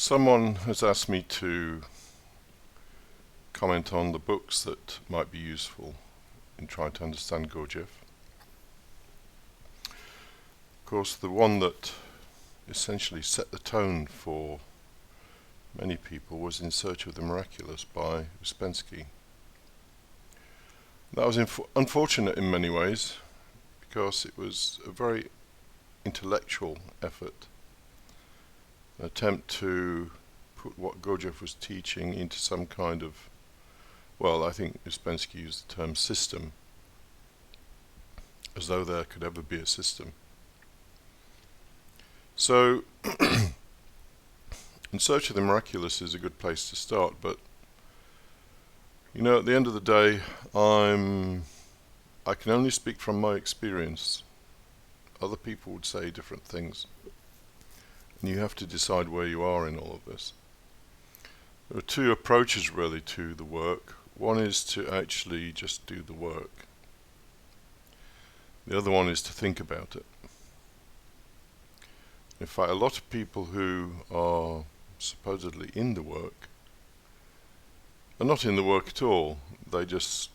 Someone has asked me to comment on the books that might be useful in trying to understand Gurdjieff. Of course, the one that essentially set the tone for many people was In Search of the Miraculous by Ouspensky. That was unfortunate in many ways because it was a very intellectual effort, an attempt to put what Gurdjieff was teaching into some kind of, well, I think Ouspensky used the term system, as though there could ever be a system. So, In Search of the Miraculous is a good place to start, but you know, at the end of the day, I can only speak from my experience. Other people would say different things, and you have to decide where you are in all of this. There are two approaches really to the work. One is to actually just do the work. The other one is to think about it. In fact, a lot of people who are supposedly in the work are not in the work at all. They just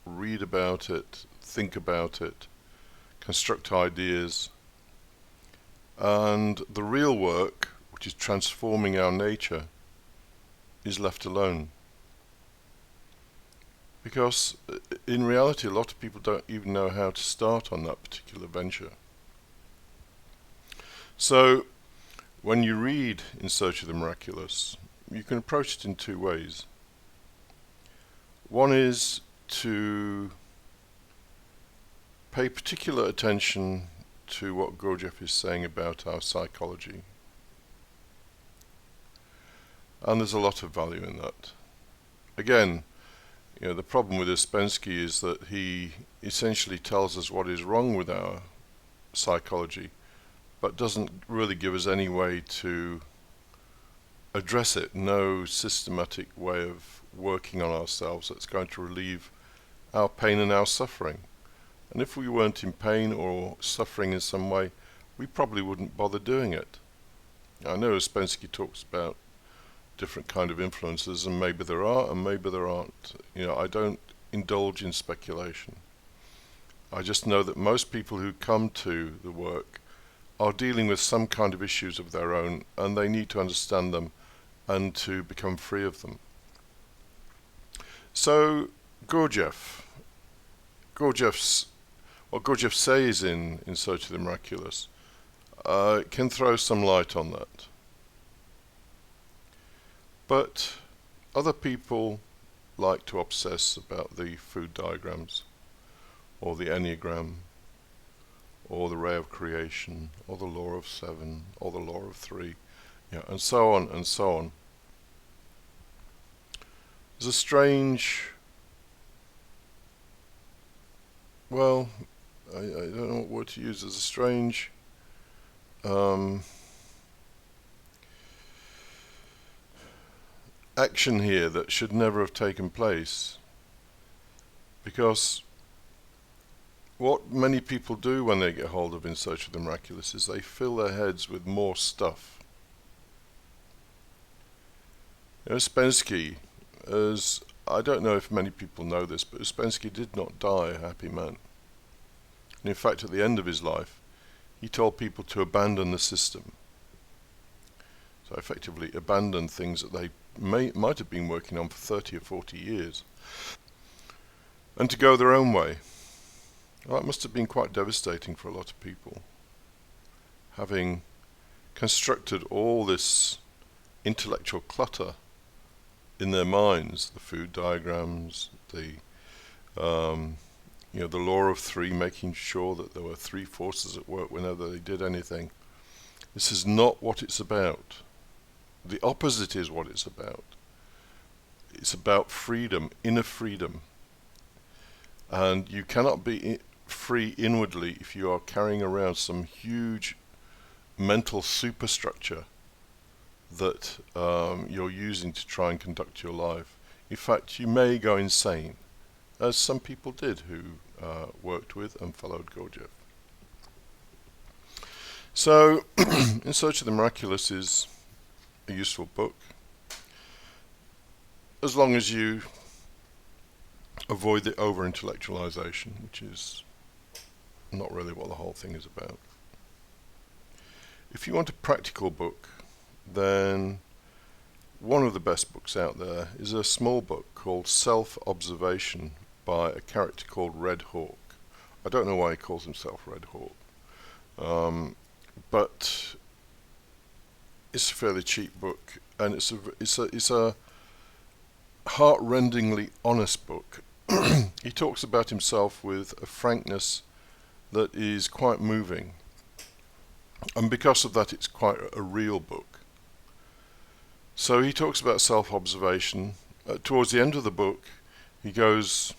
read about it, think about it, construct ideas, and the real work, which is transforming our nature, is left alone. Because in reality, a lot of people don't even know how to start on that particular venture. So, when you read In Search of the Miraculous, you can approach it in two ways. One is to pay particular attention to what Gurdjieff is saying about our psychology. And there's a lot of value in that. Again, you know, the problem with Ouspensky is that he essentially tells us what is wrong with our psychology, but doesn't really give us any way to address it, no systematic way of working on ourselves that's going to relieve our pain and our suffering. And if we weren't in pain or suffering in some way, we probably wouldn't bother doing it. I know Ouspensky talks about different kind of influences, and maybe there are and maybe there aren't. You know, I don't indulge in speculation. I just know that most people who come to the work are dealing with some kind of issues of their own, and they need to understand them and to become free of them. So Gurdjieff, what Gurdjieff says in Search of the Miraculous can throw some light on that. But other people like to obsess about the food diagrams, or the Enneagram, or the ray of creation, or the law of seven, or the law of three, and so on and so on. There's a strange, well, I don't know what word to use. There's a strange action here that should never have taken place, because what many people do when they get hold of In Search of the Miraculous is they fill their heads with more stuff. Ouspensky, as I don't know if many people know this, but Ouspensky did not die a happy man. And in fact, at the end of his life, he told people to abandon the system. So effectively abandon things that they might have been working on for 30 or 40 years, and to go their own way. Well, that must have been quite devastating for a lot of people, having constructed all this intellectual clutter in their minds, the food diagrams, the law of three, making sure that there were three forces at work whenever they did anything. This is not what it's about. The opposite is what it's about. It's about freedom, inner freedom. And you cannot be free inwardly if you are carrying around some huge mental superstructure that you're using to try and conduct your life. In fact, you may go insane, as some people did who worked with and followed Gurdjieff. So, In Search of the Miraculous is a useful book, as long as you avoid the over-intellectualization, which is not really what the whole thing is about. If you want a practical book, then one of the best books out there is a small book called Self-Observation by a character called Red Hawk. I don't know why he calls himself Red Hawk, but it's a fairly cheap book, and it's a heart-rendingly honest book. He talks about himself with a frankness that is quite moving, and because of that it's quite a real book. So he talks about self-observation. Towards the end of the book he goes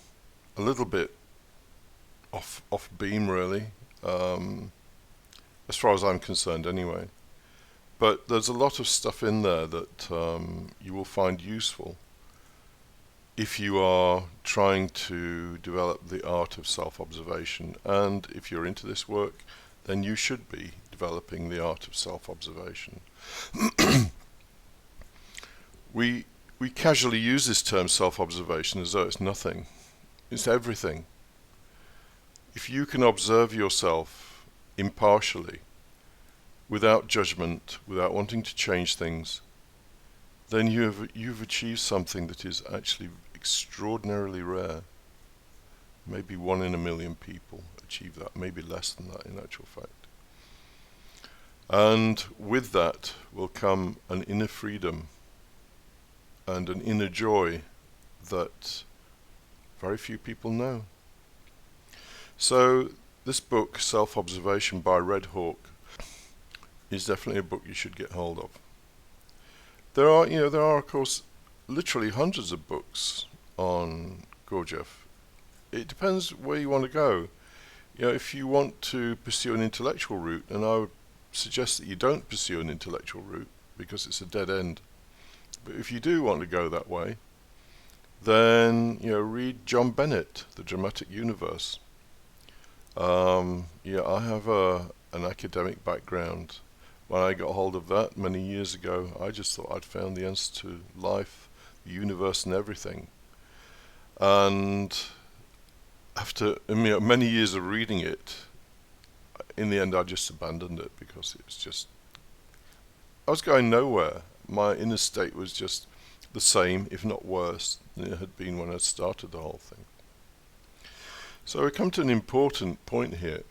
a little bit off beam, really, as far as I'm concerned anyway. But there's a lot of stuff in there that you will find useful if you are trying to develop the art of self-observation. And if you're into this work, then you should be developing the art of self-observation. We casually use this term self-observation as though it's nothing. It's everything. If you can observe yourself impartially, without judgment, without wanting to change things, then you've achieved something that is actually extraordinarily rare. Maybe 1 in a million people achieve that, maybe less than that in actual fact. And with that will come an inner freedom and an inner joy that very few people know. So this book, Self-Observation by Red Hawk, is definitely a book you should get hold of. There are of course literally hundreds of books on Gurdjieff. It depends where you want to go. If you want to pursue an intellectual route, and I would suggest that you don't pursue an intellectual route because it's a dead end. But if you do want to go that way, then read John Bennett, The Dramatic Universe. I have an academic background. When I got hold of that many years ago, I just thought I'd found the answer to life, the universe, and everything. And after many years of reading it, in the end I just abandoned it because it was just, I was going nowhere. My inner state was just the same, if not worse, than it had been when I started the whole thing. So we come to an important point here.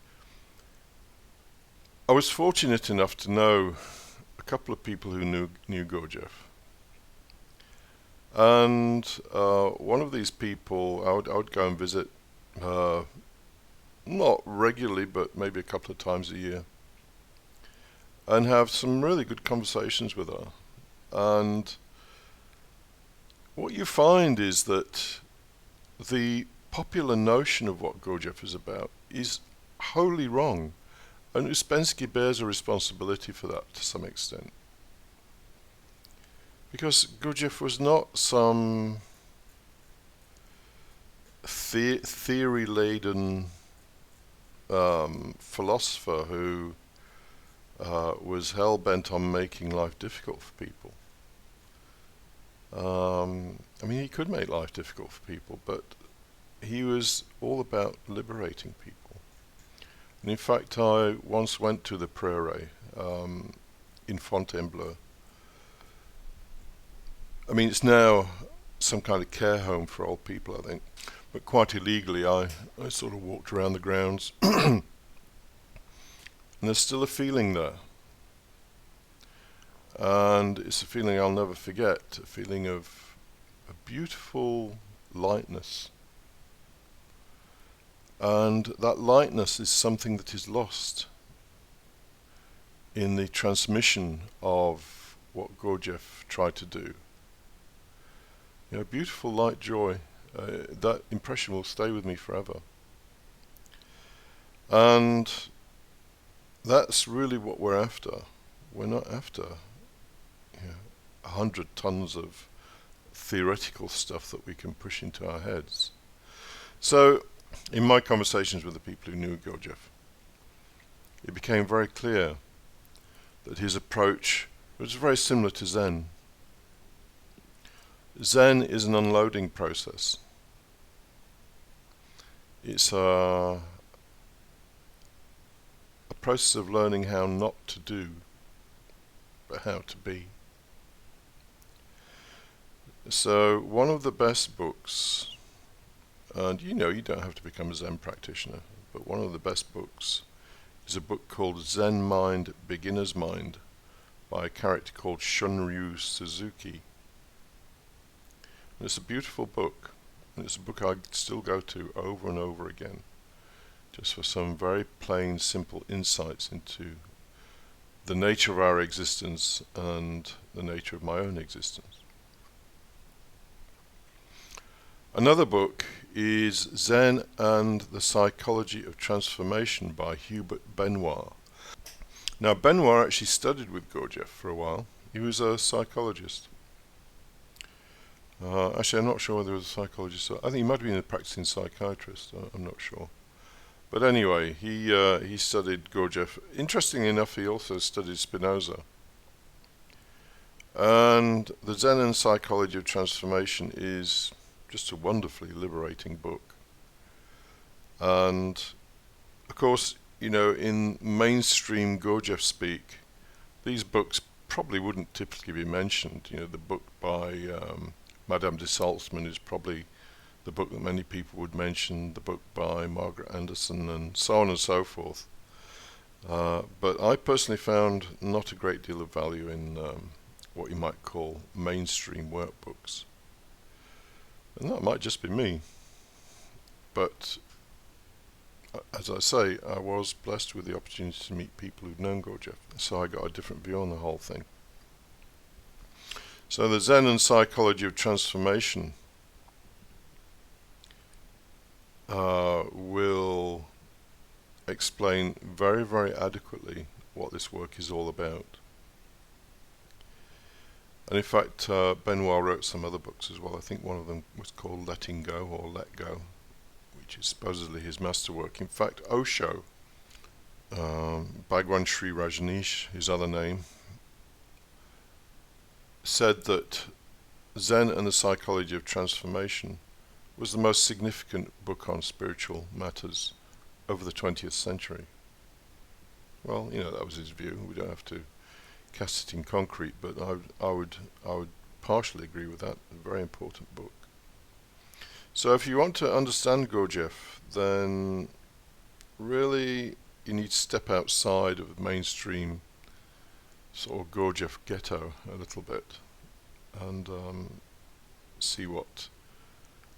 I was fortunate enough to know a couple of people who knew Gurdjieff. And one of these people, I would go and visit, not regularly, but maybe a couple of times a year, and have some really good conversations with her. And what you find is that the popular notion of what Gurdjieff is about is wholly wrong, and Ouspensky bears a responsibility for that to some extent. Because Gurdjieff was not some theory-laden philosopher who was hell-bent on making life difficult for people. He could make life difficult for people, but he was all about liberating people. And in fact, I once went to the Prairie in Fontainebleau. It's now some kind of care home for old people, I think. But quite illegally, I sort of walked around the grounds. And there's still a feeling there. And it's a feeling I'll never forget, a feeling of a beautiful lightness. And that lightness is something that is lost in the transmission of what Gurdjieff tried to do. Beautiful light joy. That impression will stay with me forever. And that's really what we're after. We're not after 100 tons of theoretical stuff that we can push into our heads. So, in my conversations with the people who knew Gurdjieff, it became very clear that his approach It's very similar to Zen. Zen is an unloading process. It's a process of learning how not to do, but how to be. So one of the best books, and you don't have to become a Zen practitioner, but one of the best books is a book called Zen Mind, Beginner's Mind by a character called Shunryu Suzuki. And it's a beautiful book, and it's a book I still go to over and over again, just for some very plain, simple insights into the nature of our existence and the nature of my own existence. Another book is Zen and the Psychology of Transformation by Hubert Benoit. Now, Benoit actually studied with Gurdjieff for a while. He was a psychologist. Actually, I'm not sure whether he was a psychologist. I think he might have been a practicing psychiatrist. I'm not sure. But anyway, he studied Gurdjieff. Interestingly enough, he also studied Spinoza. And the Zen and Psychology of Transformation is just a wonderfully liberating book. And, of course, in mainstream Gurdjieff speak, these books probably wouldn't typically be mentioned. The book by Madame de Salzman is probably the book that many people would mention, the book by Margaret Anderson, and so on and so forth. But I personally found not a great deal of value in what you might call mainstream workbooks. And that might just be me. But as I say, I was blessed with the opportunity to meet people who'd known Gurdjieff, so I got a different view on the whole thing. So the Zen and Psychology of Transformation will explain very, very adequately what this work is all about. And in fact, Benoit wrote some other books as well. I think one of them was called Letting Go or Let Go, which is supposedly his masterwork. In fact, Osho, Bhagwan Sri Rajneesh, his other name, said that Zen and the Psychology of Transformation was the most significant book on spiritual matters over the 20th century. Well, that was his view. We don't have to cast it in concrete, but I would partially agree with that. A very important book. So if you want to understand Gurdjieff, then really you need to step outside of the mainstream sort of Gurdjieff ghetto a little bit and see what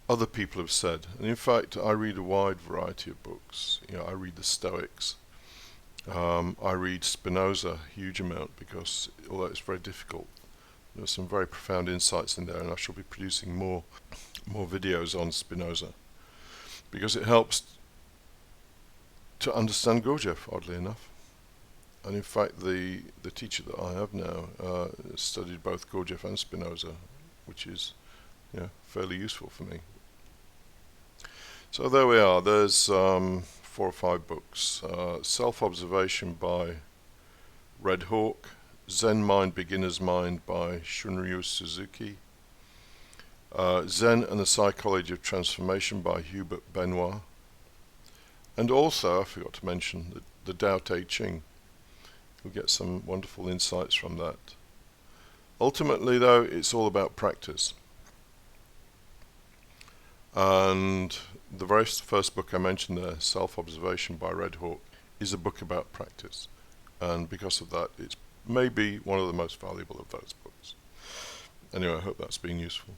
other people have said. And in fact, I read a wide variety of books. I read the Stoics. I read Spinoza a huge amount because, although it's very difficult, there's some very profound insights in there, and I shall be producing more videos on Spinoza because it helps to understand Gurdjieff, oddly enough. And in fact, the teacher that I have now studied both Gurdjieff and Spinoza, which is fairly useful for me. So there we are. There's 4 or 5 books. Self-Observation by Red Hawk, Zen Mind, Beginner's Mind by Shunryu Suzuki, Zen and the Psychology of Transformation by Hubert Benoit, and also, I forgot to mention, the Tao Te Ching. You'll get some wonderful insights from that. Ultimately, though, it's all about practice. And the very first book I mentioned there, Self-Observation by Red Hawk, is a book about practice. And because of that, it's maybe one of the most valuable of those books. Anyway, I hope that's been useful.